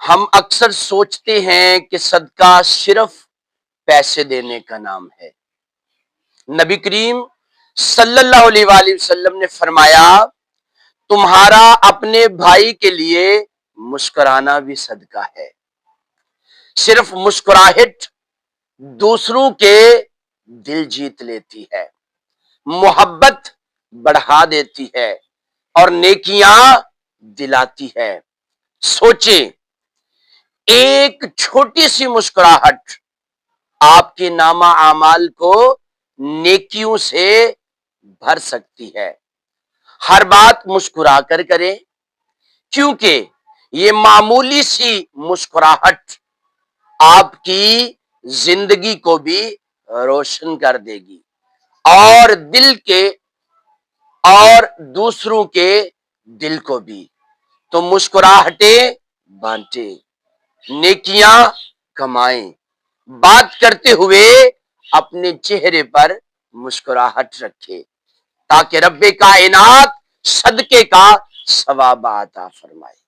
ہم اکثر سوچتے ہیں کہ صدقہ صرف پیسے دینے کا نام ہے۔ نبی کریم صلی اللہ علیہ وآلہ وسلم نے فرمایا، تمہارا اپنے بھائی کے لیے مسکرانا بھی صدقہ ہے۔ صرف مسکراہٹ دوسروں کے دل جیت لیتی ہے، محبت بڑھا دیتی ہے اور نیکیاں دلاتی ہے۔ سوچیں، ایک چھوٹی سی مسکراہٹ آپ کے نامہ اعمال کو نیکیوں سے بھر سکتی ہے۔ ہر بات مسکرا کر کریں، کیونکہ یہ معمولی سی مسکراہٹ آپ کی زندگی کو بھی روشن کر دے گی اور دل کے اور دوسروں کے دل کو بھی۔ تو مسکراہٹیں بانٹیں، نیکیاں کمائیں، بات کرتے ہوئے اپنے چہرے پر مسکراہٹ رکھے تاکہ رب کائنات صدقے کا ثواب عطا فرمائے۔